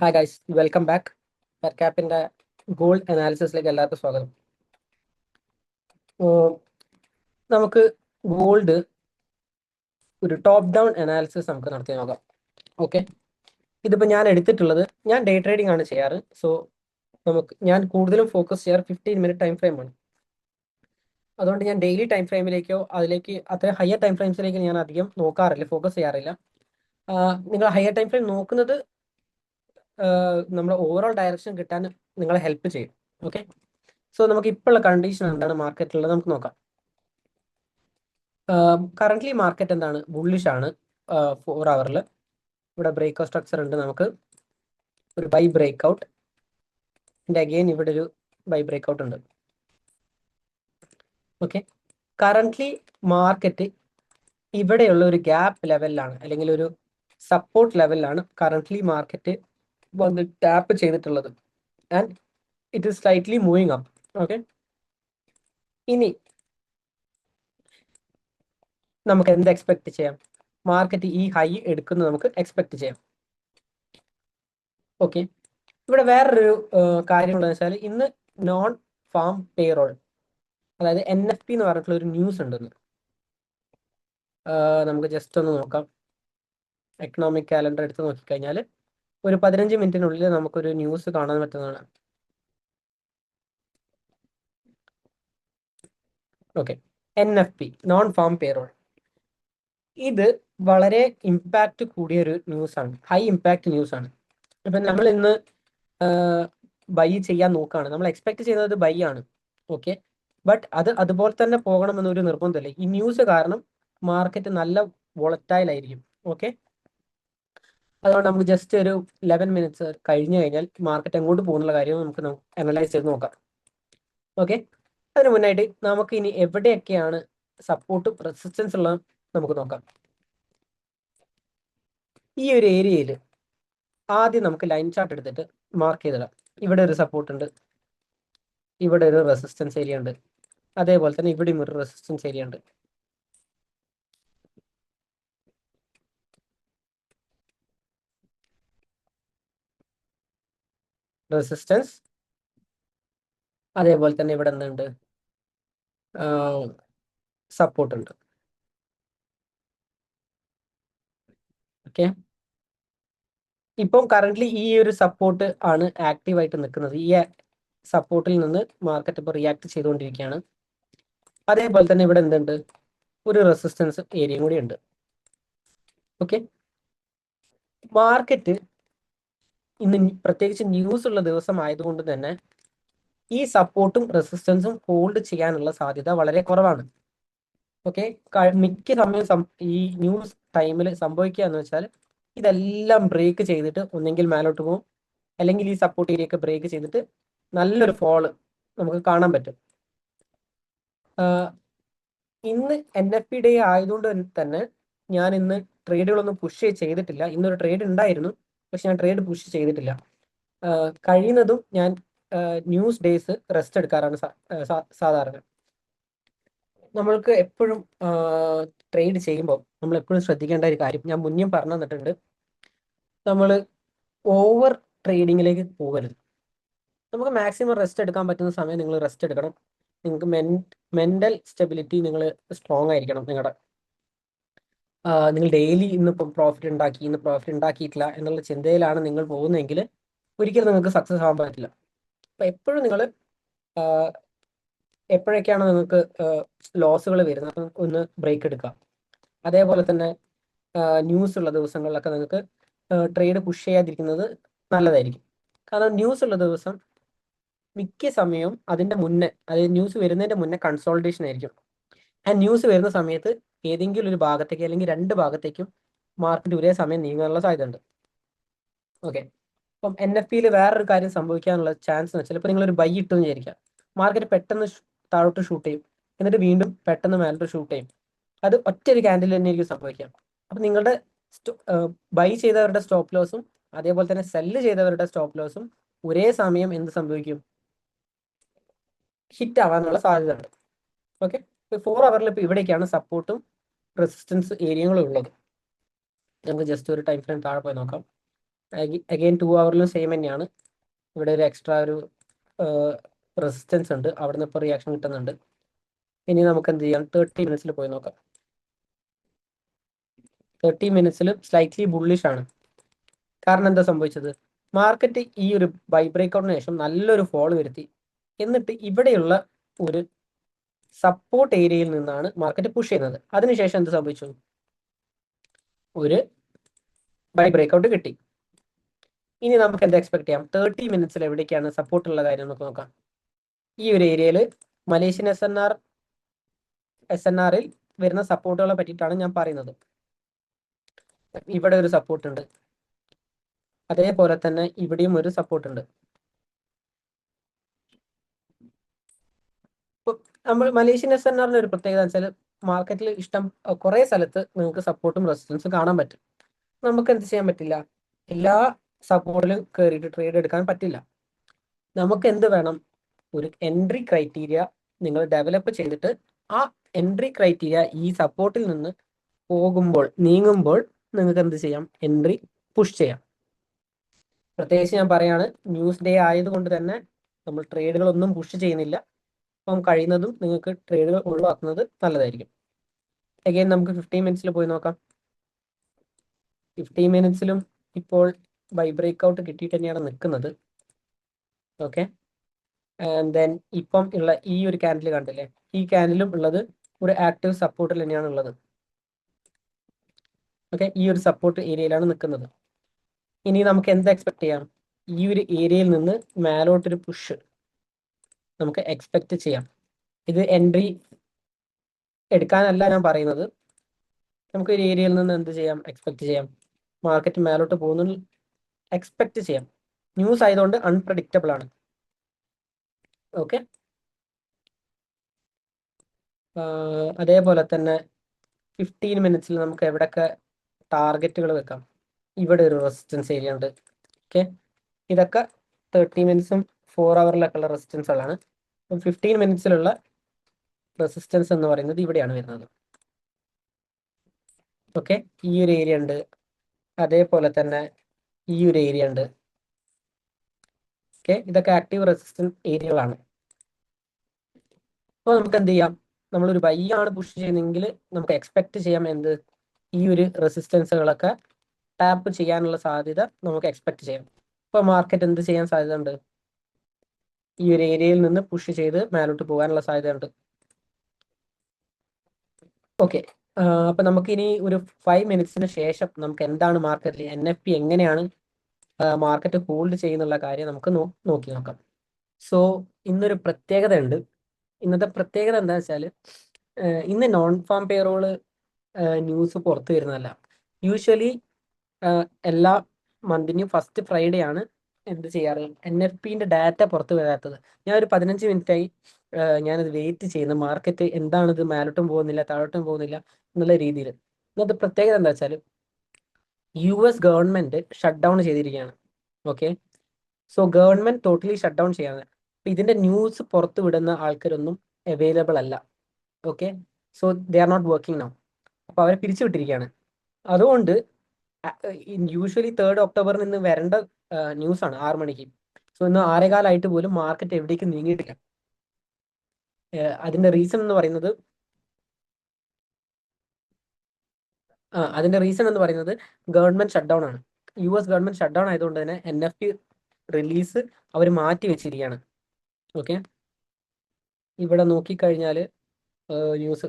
Hi guys, welcome back. പെർക്യാപ്പിന്റെ gold അനാലിസിസിലേക്ക് എല്ലാവർക്കും സ്വാഗതം. നമുക്ക് ഗോൾഡ് ഒരു ടോപ്പ് ഡൗൺ അനാലിസിസ് നമുക്ക് നടത്തി നോക്കാം. ഓക്കെ, ഇതിപ്പോൾ ഞാൻ എടുത്തിട്ടുള്ളത്, ഞാൻ ഡേ ട്രേഡിംഗ് ആണ് ചെയ്യാറ്. സോ ഞാൻ കൂടുതലും ഫോക്കസ് ചെയ്യാറ് 15 മിനിറ്റ് ടൈം ഫ്രെയിമാണ്. അതുകൊണ്ട് ഞാൻ ഡെയിലി ടൈം ഫ്രെയിമിലേക്കോ അതിലേക്ക് അത്ര ഹയർ ടൈം ഫ്രെയിംസിലേക്ക് ഞാൻ അധികം നോക്കാറില്ല, ഫോക്കസ് ചെയ്യാറില്ല. നിങ്ങൾ ഹയർ ടൈം ഫ്രെയിം നോക്കുന്നത് നമ്മുടെ ഓവറോൾ ഡയറക്ഷൻ കിട്ടാൻ നിങ്ങളെ ഹെൽപ്പ് ചെയ്യും. ഓക്കെ, സോ നമുക്ക് ഇപ്പോഴുള്ള കണ്ടീഷൻ എന്താണ് മാർക്കറ്റിലുള്ളത് നമുക്ക് നോക്കാം. കറന്റ്ലി മാർക്കറ്റ് എന്താണ്, ബുള്ളിഷ് ആണ്. 4 അവറിൽ ഇവിടെ ബ്രേക്ക് ഔട്ട് സ്ട്രക്ചർ ഉണ്ട്, നമുക്ക് ഒരു ബൈ ബ്രേക്ക് ഔട്ട് അഗെയിൻ ഇവിടെ ഒരു ബൈ ബ്രേക്ക് ഔട്ട് ഉണ്ട്. ഓക്കെ, കറന്റ്ലി മാർക്കറ്റ് ഇവിടെയുള്ള ഒരു ഗ്യാപ്പ് ലെവലിലാണ്, അല്ലെങ്കിൽ ഒരു സപ്പോർട്ട് ലെവലിലാണ് കറന്റ്ലി മാർക്കറ്റ് വന്ന് ടാപ്പ് ചെയ്തിട്ടുള്ളത്. And it is slightly moving up. Okay, ഇനി നമുക്ക് എന്ത് എക്സ്പെക്ട് ചെയ്യാം? മാർക്കറ്റ് ഈ ഹൈ എടുക്കുന്നത് നമുക്ക് എക്സ്പെക്ട് ചെയ്യാം. ഓക്കെ, ഇവിടെ വേറൊരു കാര്യം എന്താണെന്ന് വെച്ചാൽ ഇന്ന് നോൺ ഫാം പേറോൾ, അതായത് NFP എന്ന് പറഞ്ഞിട്ടുള്ള ഒരു ന്യൂസ് ഉണ്ടെന്ന്. നമുക്ക് ജസ്റ്റ് ഒന്ന് നോക്കാം. എക്കണോമിക് കാലണ്ടർ എടുത്ത് നോക്കിക്കഴിഞ്ഞാൽ ഒരു 15 മിനിറ്റിനുള്ളിൽ നമുക്കൊരു ന്യൂസ് കാണാൻ പറ്റുന്നതാണ്. Okay, NFP non farm payroll, ഇത് വളരെ ഇമ്പാക്റ്റ് കൂടിയ ഒരു ന്യൂസാണ്, ഹൈ ഇമ്പാക്റ്റ് ന്യൂസാണ്. ഇപ്പം നമ്മൾ ഇന്ന് ബൈ ചെയ്യാൻ നോക്കുകയാണ്, നമ്മൾ എക്സ്പെക്ട് ചെയ്യുന്നത് ബൈ ആണ്. ഓക്കെ, ബട്ട് അത് അതുപോലെ തന്നെ പോകണമെന്നൊരു നിർബന്ധമില്ല. ഈ ന്യൂസ് കാരണം മാർക്കറ്റ് നല്ല വോളറ്റൈൽ ആയിരിക്കും. ഓക്കെ, അതുകൊണ്ട് നമുക്ക് ജസ്റ്റ് ഒരു 11 മിനിറ്റ്സ് കഴിഞ്ഞു കഴിഞ്ഞാൽ മാർക്കറ്റ് എങ്ങോട്ട് പോകുന്നുള്ള കാര്യം നമുക്ക് അനലൈസ് ചെയ്ത് നോക്കാം. ഓക്കെ, അതിന് മുന്നായിട്ട് നമുക്ക് ഇനി എവിടെയൊക്കെയാണ് സപ്പോർട്ടും റെസിസ്റ്റൻസ് ഉള്ളത് നമുക്ക് നോക്കാം. ഈ ഒരു ഏരിയയിൽ ആദ്യം നമുക്ക് ലൈൻ ചാർട്ട് എടുത്തിട്ട് മാർക്ക് ചെയ്തിടാം. ഇവിടെ ഒരു സപ്പോർട്ട് ഉണ്ട്, ഇവിടെ ഒരു റെസിസ്റ്റൻസ് ഏരിയ ഉണ്ട്, അതേപോലെ തന്നെ ഇവിടെയും ഒരു റെസിസ്റ്റൻസ് ഏരിയ ഉണ്ട്. റെസിസ്റ്റൻസ്, അതേപോലെ തന്നെ ഇവിടെ എന്തുണ്ട്, സപ്പോർട്ട് ഉണ്ട്. ഓക്കെ, ഇപ്പം കറന്റ്ലി ഈ ഒരു സപ്പോർട്ട് ആണ് ആക്റ്റീവായിട്ട് നിൽക്കുന്നത്. ഈ സപ്പോർട്ടിൽ നിന്ന് മാർക്കറ്റ് ഇപ്പോൾ റിയാക്ട് ചെയ്തുകൊണ്ടിരിക്കുകയാണ്. അതേപോലെ തന്നെ ഇവിടെ എന്തുണ്ട്, ഒരു റെസിസ്റ്റൻസ് ഏരിയയും കൂടി ഉണ്ട്. ഓക്കെ, മാർക്കറ്റ് ഇന്ന് പ്രത്യേകിച്ച് ന്യൂസ് ഉള്ള ദിവസം ആയതുകൊണ്ട് തന്നെ ഈ സപ്പോർട്ടും റെസിസ്റ്റൻസും ഹോൾഡ് ചെയ്യാനുള്ള സാധ്യത വളരെ കുറവാണ്. ഓക്കെ, മിക്ക സമയം ഈ ന്യൂസ് ടൈമിൽ സംഭവിക്കുക എന്ന് വെച്ചാൽ ഇതെല്ലാം ബ്രേക്ക് ചെയ്തിട്ട് ഒന്നെങ്കിൽ മേലോട്ട് പോകും, അല്ലെങ്കിൽ ഈ സപ്പോർട്ട് ഏരിയ ഒക്കെ ബ്രേക്ക് ചെയ്തിട്ട് നല്ലൊരു ഫോള് നമുക്ക് കാണാൻ പറ്റും. ഇന്ന് NFP ഡേ ആയതുകൊണ്ട് തന്നെ ഞാൻ ഇന്ന് ട്രേഡുകളൊന്നും പുഷ് ചെയ്തിട്ടില്ല. ഇന്നൊരു ട്രേഡ് ഉണ്ടായിരുന്നു, പക്ഷെ ഞാൻ ട്രേഡ് പുഷ് ചെയ്തിട്ടില്ല. കഴിയുന്നതും ഞാൻ ന്യൂസ് ഡേയ്സ് റെസ്റ്റ് എടുക്കാറാണ് സാധാരണ. നമ്മൾക്ക് എപ്പോഴും ട്രേഡ് ചെയ്യുമ്പോൾ നമ്മൾ എപ്പോഴും ശ്രദ്ധിക്കേണ്ട ഒരു കാര്യം ഞാൻ മുന്നേ പറഞ്ഞു തന്നിട്ടുണ്ട്, നമ്മൾ ഓവർ ട്രേഡിങ്ങിലേക്ക് പോകരുത്. നമുക്ക് മാക്സിമം റെസ്റ്റ് എടുക്കാൻ പറ്റുന്ന സമയം നിങ്ങൾ റെസ്റ്റ് എടുക്കണം. നിങ്ങൾക്ക് മെന്റൽ സ്റ്റെബിലിറ്റി നിങ്ങൾ സ്ട്രോങ് ആയിരിക്കണം. നിങ്ങൾ ഡെയിലി ഇന്നിപ്പം പ്രോഫിറ്റ് ഉണ്ടാക്കി, ഇന്ന് പ്രോഫിറ്റ് ഉണ്ടാക്കിയിട്ടില്ല എന്നുള്ള ചിന്തയിലാണ് നിങ്ങൾ പോകുന്നതെങ്കിൽ ഒരിക്കലും നിങ്ങൾക്ക് സക്സസ് ആവാൻ പറ്റില്ല. അപ്പം എപ്പോഴും നിങ്ങൾ എപ്പോഴൊക്കെയാണ് നിങ്ങൾക്ക് ലോസുകൾ വരുന്നത് അപ്പം ഒന്ന് ബ്രേക്ക് എടുക്കുക. അതേപോലെ തന്നെ ന്യൂസ് ഉള്ള ദിവസങ്ങളിലൊക്കെ നിങ്ങൾക്ക് ട്രേഡ് പുഷ് ചെയ്യാതിരിക്കുന്നത് നല്ലതായിരിക്കും. കാരണം ന്യൂസ് ഉള്ള ദിവസം മിക്ക സമയവും അതിൻ്റെ മുന്നേ, അതായത് ന്യൂസ് വരുന്നതിൻ്റെ മുന്നേ കൺസോൾട്ടേഷൻ ആയിരിക്കും. ആ ന്യൂസ് വരുന്ന സമയത്ത് ഏതെങ്കിലും ഒരു ഭാഗത്തേക്ക് അല്ലെങ്കിൽ രണ്ട് ഭാഗത്തേക്കും മാർക്കറ്റ് ഒരേ സമയം നീങ്ങാനുള്ള സാധ്യത ഉണ്ട്. ഓക്കെ, അപ്പം NFPയിൽ വേറൊരു കാര്യം സംഭവിക്കാനുള്ള ചാൻസ് എന്ന് വെച്ചാൽ ഇപ്പോൾ നിങ്ങളൊരു ബൈ ഇട്ടെന്ന് വിചാരിക്കുക, മാർക്കറ്റ് പെട്ടെന്ന് താഴോട്ട് ഷൂട്ട് ചെയ്യും, എന്നിട്ട് വീണ്ടും പെട്ടെന്ന് മേലോട്ട് ഷൂട്ട് ചെയ്യും. അത് ഒറ്റൊരു ക്യാൻഡിൽ തന്നെ ആയിരിക്കും സംഭവിക്കാം. അപ്പം നിങ്ങളുടെ ബൈ ചെയ്തവരുടെ സ്റ്റോപ്പ് ലോസും അതേപോലെ തന്നെ സെല്ല് ചെയ്തവരുടെ സ്റ്റോപ്പ് ലോസും ഒരേ സമയം എന്ത് സംഭവിക്കും, ഹിറ്റ് ആവാനുള്ള സാധ്യത ഉണ്ട്. ഓക്കെ, 4 അവറിൽ ഇപ്പോൾ ഇവിടേക്കാണ് സപ്പോർട്ടും റെസിസ്റ്റൻസ് ഏരിയകളും ഉള്ളത്. നമുക്ക് ജസ്റ്റ് ഒരു ടൈം ഫ്രെയിം താഴെ പോയി നോക്കാം. അഗെയിൻ 2 ഹവറിലും സെയിം തന്നെയാണ്. ഇവിടെ ഒരു എക്സ്ട്രാ ഒരു റെസിസ്റ്റൻസ് ഉണ്ട്, അവിടുന്ന് ഇപ്പോൾ റിയാക്ഷൻ കിട്ടുന്നുണ്ട്. ഇനി നമുക്ക് എന്ത് ചെയ്യാം, 30 മിനിറ്റ്സിൽ പോയി നോക്കാം. 30 മിനിറ്റ്സിൽ സ്ലൈറ്റ്ലി ബുള്ളിഷ് ആണ്. കാരണം എന്താ സംഭവിച്ചത്, മാർക്കറ്റ് ഈ ഒരു ബൈ ബ്രേക്ക്ഔട്ടിന് ശേഷം നല്ലൊരു ഫോൾ വരുത്തി, എന്നിട്ട് ഇവിടെയുള്ള ഒരു സപ്പോർട്ട് ഏരിയയിൽ നിന്നാണ് മാർക്കറ്റ് പുഷ് ചെയ്യുന്നത്. അതിനുശേഷം എന്ത് സംഭവിച്ചു, ഒരു ബൈ ബ്രേക്ക്ഔട്ട് കിട്ടി. ഇനി നമുക്ക് എന്താ എക്സ്പെക്ട് ചെയ്യാം, 30 മിനിറ്റ്സിൽ എവിടേക്കാണ് സപ്പോർട്ട് ഉള്ള കാര്യം നമുക്ക് നോക്കാം. ഈ ഒരു ഏരിയയിൽ മലേഷ്യൻ എസ് എൻ ആറിൽ വരുന്ന സപ്പോർട്ടുകളെ പറ്റിയിട്ടാണ് ഞാൻ പറയുന്നത്. ഇവിടെ ഒരു സപ്പോർട്ട് ഉണ്ട്, അതേപോലെ തന്നെ ഇവിടെയും ഒരു സപ്പോർട്ട് ഉണ്ട്. നമ്മൾ മലേഷ്യൻ എസ് എൻ ആറിന്റെ ഒരു പ്രത്യേകത വെച്ചാൽ മാർക്കറ്റിൽ കുറെ സ്ഥലത്ത് നിങ്ങൾക്ക് സപ്പോർട്ടും റെസിസ്റ്റൻസും കാണാൻ പറ്റും. നമുക്ക് എന്ത് ചെയ്യാൻ പറ്റില്ല, എല്ലാ സപ്പോർട്ടിലും കയറിയിട്ട് ട്രേഡ് എടുക്കാൻ പറ്റില്ല. നമുക്ക് എന്ത് വേണം, ഒരു എൻട്രി ക്രൈറ്റീരിയ നിങ്ങൾ ഡെവലപ്പ് ചെയ്തിട്ട് ആ എൻട്രി ക്രൈറ്റീരിയ ഈ സപ്പോർട്ടിൽ നിന്ന് നീങ്ങുമ്പോൾ നിങ്ങൾക്ക് എന്ത് ചെയ്യാം, എൻട്രി പുഷ് ചെയ്യാം. പ്രത്യേകിച്ച് ഞാൻ പറയാണ്, ന്യൂസ് ഡേ ആയതുകൊണ്ട് തന്നെ നമ്മൾ ട്രേഡുകളൊന്നും പുഷ് ചെയ്യുന്നില്ല. അപ്പം കഴിയുന്നതും നിങ്ങൾക്ക് ട്രേഡുകൾ ഒഴിവാക്കുന്നത് നല്ലതായിരിക്കും. അഗൈൻ നമുക്ക് 15 മിനിറ്റ്സിൽ പോയി നോക്കാം. 15 മിനിറ്റ്സിലും ഇപ്പോൾ ബൈ ബ്രേക്ക്ഔട്ട് കിട്ടിയിട്ട് തന്നെയാണ് നിൽക്കുന്നത്. ഓക്കെ, ആൻഡ് ദെൻ ഇപ്പം ഉള്ള ഈ ഒരു ക്യാൻഡിൽ കണ്ടില്ലേ, ഈ ക്യാൻഡിലും ഉള്ളത് ഒരു ആക്റ്റീവ് സപ്പോർട്ടിൽ തന്നെയാണ് ഉള്ളത്. ഓക്കെ, ഈ ഒരു സപ്പോർട്ട് ഏരിയയിലാണ് നിൽക്കുന്നത്. ഇനി നമുക്ക് എന്താ എക്സ്പെക്ട് ചെയ്യാം, ഈ ഒരു ഏരിയയിൽ നിന്ന് മേലോട്ടൊരു പുഷ് നമുക്ക് എക്സ്പെക്ട് ചെയ്യാം. ഇത് എൻട്രി എടുക്കാനല്ല ഞാൻ പറയുന്നത്, നമുക്ക് ഒരു ഏരിയയിൽ നിന്ന് എന്ത് ചെയ്യാം, എക്സ്പെക്ട് ചെയ്യാം, മാർക്കറ്റ് മേലോട്ട് പോകുന്ന എക്സ്പെക്ട് ചെയ്യാം. ന്യൂസ് ആയതുകൊണ്ട് അൺപ്രഡിക്റ്റബിൾ ആണ്. ഓക്കെ, അതേപോലെ തന്നെ 15 മിനിറ്റ്സിൽ നമുക്ക് എവിടെയൊക്കെ ടാർഗറ്റുകൾ വെക്കാം. ഇവിടെ ഒരു റെസിസ്റ്റൻസ് ഏരിയ ഉണ്ട്. ഓക്കെ, ഇതൊക്കെ 30 മിനിറ്റ്സും 4 ഹവറിലൊക്കെ ഉള്ള റെസിസ്റ്റൻസുകളാണ്. 15 മിനിറ്റ്സിലുള്ള റെസിസ്റ്റൻസ് എന്ന് പറയുന്നത് ഇവിടെയാണ് വരുന്നത്. ഓക്കെ, ഈ ഒരു ഏരിയ ഉണ്ട്, അതേപോലെ തന്നെ ഈ ഒരു ഏരിയ ഉണ്ട്. ഓക്കെ, ഇതൊക്കെ ആക്റ്റീവ് റെസിസ്റ്റൻസ് ഏരിയകളാണ്. അപ്പോൾ നമുക്ക് എന്ത് ചെയ്യാം, നമ്മളൊരു ബൈ ആണ് പുഷ് ചെയ്യുന്നതെങ്കിൽ നമുക്ക് എക്സ്പെക്ട് ചെയ്യാം എന്ത്, ഈ ഒരു റെസിസ്റ്റൻസുകളൊക്കെ ടാപ്പ് ചെയ്യാനുള്ള സാധ്യത നമുക്ക് എക്സ്പെക്ട് ചെയ്യാം. ഇപ്പോൾ മാർക്കറ്റ് എന്ത് ചെയ്യാൻ സാധ്യത ഉണ്ട്, ഈ ഒരു ഏരിയയിൽ നിന്ന് പുഷ് ചെയ്ത് മേലോട്ട് പോകാനുള്ള സാധ്യത ഉണ്ട്. ഓക്കെ, അപ്പൊ നമുക്ക് ഇനി ഒരു 5 മിനിറ്റ്സിന് ശേഷം നമുക്ക് എന്താണ് മാർക്കറ്റിൽ NFP എങ്ങനെയാണ് മാർക്കറ്റ് ഹോൾഡ് ചെയ്യുന്നുള്ള കാര്യം നമുക്ക് നോക്കി നോക്കാം. സോ ഇന്നൊരു പ്രത്യേകത ഉണ്ട്. ഇന്നത്തെ പ്രത്യേകത എന്താ വെച്ചാൽ, ഇന്ന് നോൺ ഫാം പേറോള് ന്യൂസ് പുറത്തു വരുന്നതല്ല. യൂഷ്വലി എല്ലാ മന്തിനും ഫസ്റ്റ് ഫ്രൈഡേ ആണ് എന്ത് ചെയ്യാറ്, NFPന്റെ ഡാറ്റ പുറത്തു വരാത്തത്. ഞാൻ ഒരു 15 മിനിറ്റായി ഞാനത് വെയിറ്റ് ചെയ്യുന്നു, മാർക്കറ്റ് എന്താണിത് മേലോട്ടും പോകുന്നില്ല താഴോട്ടും പോകുന്നില്ല എന്നുള്ള രീതിയിൽ. ഇന്നത്തെ പ്രത്യേകത എന്താ വെച്ചാൽ, US ഗവൺമെന്റ് ഷട്ട് ഡൗൺ ചെയ്തിരിക്കുകയാണ്. Okay, so government totally shut down ചെയ്യാണ്. അപ്പൊ ഇതിന്റെ ന്യൂസ് പുറത്തു വിടുന്ന ആൾക്കാരൊന്നും അവൈലബിൾ അല്ല. Okay, so they are not working now. അപ്പൊ അവരെ പിരിച്ചുവിട്ടിരിക്കുകയാണ്. അതുകൊണ്ട് യൂഷ്വലി 3rd ഒക്ടോബറിൽ നിന്ന് വരേണ്ട ന്യൂസ് ആണ് 6 മണിക്ക്. സോ ഇന്ന് 6:15 പോലും മാർക്കറ്റ് എവിടേക്കും നീങ്ങിയിട്ടില്ല. അതിന്റെ റീസൺ എന്ന് പറയുന്നത് ഗവൺമെന്റ് ഷട്ട് ഡൗൺ ആണ്. US ഗവൺമെന്റ് ഷട്ട് ഡൗൺ ആയതുകൊണ്ട് തന്നെ NFP റിലീസ് അവർ മാറ്റി വെച്ചിരിക്കുകയാണ്. ഓക്കെ, ഇവിടെ നോക്കിക്കഴിഞ്ഞാൽ news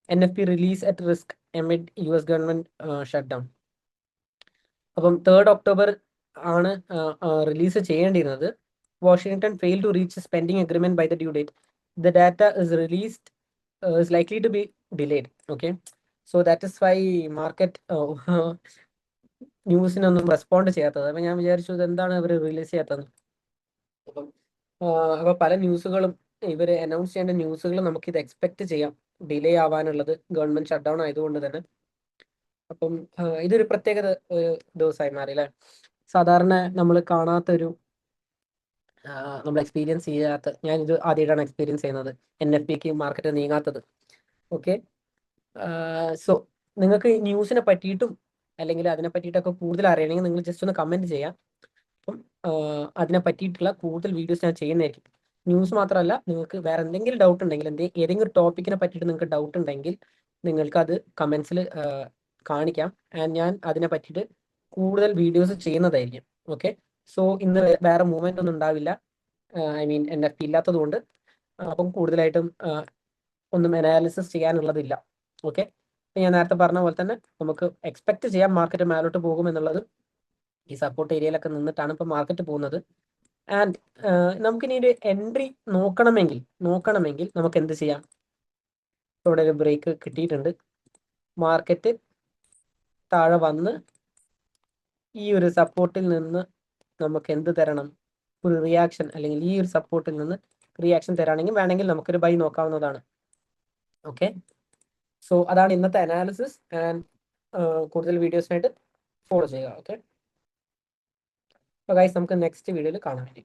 NFP release at risk amid US government shut down. അപ്പം 3rd ഒക്ടോബർ ആണ് റിലീസ് ചെയ്യേണ്ടിയിരുന്നത്. Washington fail to reach spending agreement by the due date. The data is released is likely to be delayed. Okay, so that is why market ന്യൂസിനൊന്നും respond ചെയ്യാത്തത്. അപ്പം ഞാൻ വിചാരിച്ചു ഇതെന്താണ് ഇവർ റിലീസ് ചെയ്യാത്തത്. അപ്പോൾ പല ന്യൂസുകളും ഇവർ അനൗൺസ് ചെയ്യേണ്ട ന്യൂസുകൾ നമുക്കിത് എക്സ്പെക്ട് ചെയ്യാം ഡിലേ ആവാനുള്ളത്, ഗവൺമെന്റ് ഷട്ട് ഡൗൺ ആയതുകൊണ്ട് തന്നെ. അപ്പം ഇതൊരു പ്രത്യേകത ദിവസമായി മാറി അല്ലേ. സാധാരണ നമ്മൾ കാണാത്തൊരു, നമ്മൾ എക്സ്പീരിയൻസ് ചെയ്യാത്ത, ഞാൻ ഇത് ആദ്യമായിട്ടാണ് എക്സ്പീരിയൻസ് ചെയ്യുന്നത്, NFPക്ക് മാർക്കറ്റ് നീങ്ങാത്തത്. ഓക്കെ, സോ നിങ്ങൾക്ക് ന്യൂസിനെ പറ്റിയിട്ടും അല്ലെങ്കിൽ അതിനെ പറ്റിയിട്ടൊക്കെ കൂടുതൽ അറിയണമെങ്കിൽ നിങ്ങൾ ജസ്റ്റ് ഒന്ന് കമൻറ്റ് ചെയ്യാം. അപ്പം അതിനെ പറ്റിയിട്ടുള്ള കൂടുതൽ വീഡിയോസ് ഞാൻ ചെയ്യുന്നതായിരിക്കും. ന്യൂസ് മാത്രമല്ല, നിങ്ങൾക്ക് വേറെ എന്തെങ്കിലും ഡൗട്ട് ഉണ്ടെങ്കിൽ, ഏതെങ്കിലും ഒരു ടോപ്പിക്കിനെ പറ്റിയിട്ട് നിങ്ങൾക്ക് ഡൗട്ട് ഉണ്ടെങ്കിൽ നിങ്ങൾക്ക് അത് കമൻസിൽ കാണിക്കാം. ആൻഡ് ഞാൻ അതിനെ പറ്റിയിട്ട് കൂടുതൽ വീഡിയോസ് ചെയ്യുന്നതായിരിക്കും. ഓക്കെ, സോ ഇന്ന് വേറെ മൂവ്മെൻ്റ് ഒന്നും ഉണ്ടാവില്ല, ഐ മീൻ NFT ഇല്ലാത്തത് കൊണ്ട്. അപ്പം കൂടുതലായിട്ടും ഒന്നും അനാലിസിസ് ചെയ്യാനുള്ളതില്ല. ഓക്കെ, ഞാൻ നേരത്തെ പറഞ്ഞ പോലെ തന്നെ നമുക്ക് എക്സ്പെക്ട് ചെയ്യാം മാർക്കറ്റ് മേലോട്ട് പോകുമെന്നുള്ളത്. ഈ സപ്പോർട്ട് ഏരിയയിലൊക്കെ നിന്നിട്ടാണ് ഇപ്പോൾ മാർക്കറ്റ് പോകുന്നത്. ആൻഡ് നമുക്കിനി ഒരു എൻട്രി നോക്കണമെങ്കിൽ നമുക്ക് എന്ത് ചെയ്യാം? ഇവിടെ ഒരു ബ്രേക്ക് കിട്ടിയിട്ടുണ്ട്. മാർക്കറ്റ് താഴെ വന്ന് ഈ ഒരു സപ്പോർട്ടിൽ നിന്ന് നമുക്ക് എന്ത് തരണം? ഒരു റിയാക്ഷൻ, അല്ലെങ്കിൽ ഈ ഒരു സപ്പോർട്ടിൽ നിന്ന് റിയാക്ഷൻ തരാണെങ്കിൽ വേണമെങ്കിൽ നമുക്കൊരു ബൈ നോക്കാവുന്നതാണ്. ഓക്കെ, സോ അതാണ് ഇന്നത്തെ അനാലിസിസ്. ആൻഡ് കൂടുതൽ വീഡിയോസിനായിട്ട് ഫോളോ ചെയ്യുക. ഓക്കെ, അപ്പോൾ ഗൈസ് നമുക്ക് നെക്സ്റ്റ് വീഡിയോയിൽ കാണാൻ വേണ്ടി